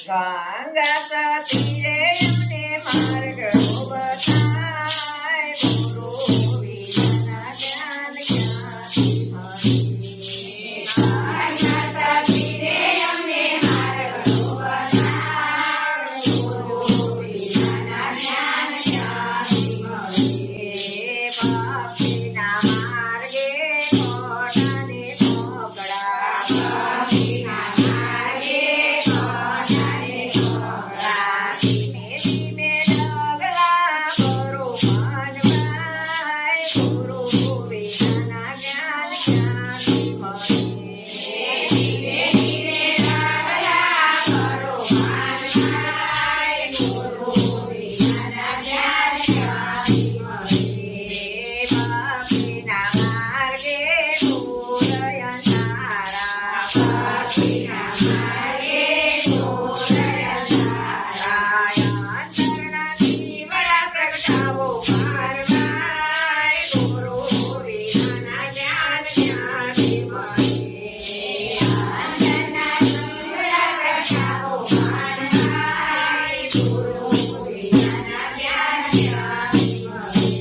ગંગા તીરે અમને માર્ગો બતાય ગુરુ વિના જ્ઞાન ક્યાંથી મળે ગંગા તીરે અમને માર્ગો બતાય ગુરુ વિના જ્ઞાન ક્યાંથી મળે ભક્તિના માર્ગે કોઠાને ઢોકળા ભક્તિના માર્ગે કોઠાને ઢોકળા ધીમે ધીમે ડગલા કરો માનવાય ગુરુ વિના જ્ઞાન ક્યાંથી મળે ધીરે ધીરે ડગલા કરો માનવાય ગુરુ વિના જ્ઞાન ક્યાંથી મળે ભક્તિના માર્ગે દૂર અંધારા ભક્તિના માર્ગે દૂર અંધારા અંતરના દીવડા પ્રગટાવો મારવાય ગુરુ વિના જ્ઞાન ક્યાંથી મળે અંતરના દીવડા પ્રગટાવો મારવાય ગુરુ વિના જ્ઞાન ક્યાંથી મળે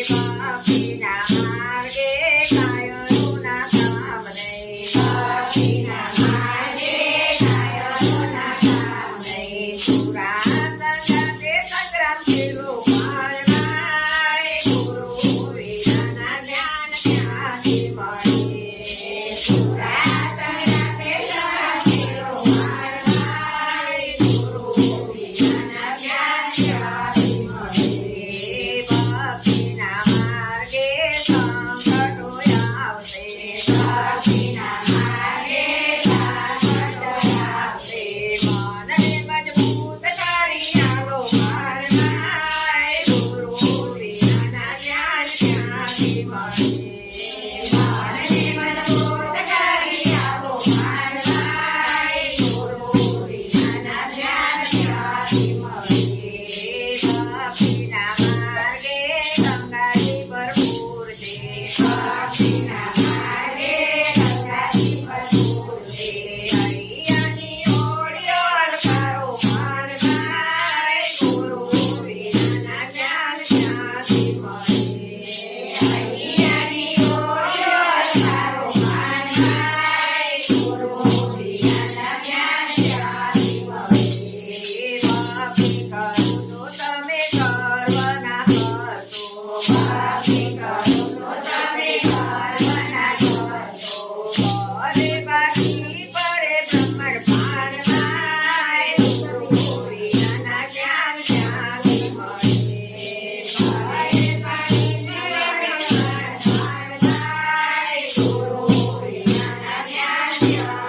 ભક્તિના માર્ગે કાયરોના કામ નહીં ભક્તિના માર્ગે કાયરોના કામ નહીં પુરાતન જાતે સંગ્રામ છેલ્લો મારવાય ગુરુ વિના જ્ઞાન ક્યાંથી મળે પુરાતન જાતે સંગ્રામ છેલ્લો મારવાય ગુરુ વિના જ્ઞાન ક્યાંથી મળે ભક્તિના માર્ગે સંકટો આવશે ભક્તિના માર્ગે સંકટો આવશે મનને મજબૂત કરી આલો મારવાય ગુરુ વિના જ્ઞાન ક્યાંથી મળે મનને મજબૂત કરી આલો મારવાય ગુરુ વિના જ્ઞાન ક્યાંથી મળે ભક્તિના માર્ગે ગંગાજી ભરપૂર છે ભક્તિના માર્ગે ગંગાજી ભરપૂર છે હૈયાની હોડીઓ અલકારો મારવાય ગુરુ વિના જ્ઞાન ક્યાંથી મળે હૈયાની હોડીઓ અલકારો મારવાય ગુરુ વિના જ્ઞાન ક્યાંથી મળે ભક્તિ કરું તો તમે ગર્વ ના કરશો ભક્તિ કરું તો તમે ગર્વ ના કરશો ભલે બાકી પડે બ્રહ્માંડ પારવાય ગુરુ વિના જ્ઞાન ક્યાંથી મળે ભલે બાકી પડે બ્રહ્માંડ પારવાય ગુરુ વિના જ્ઞાન ક્યાંથી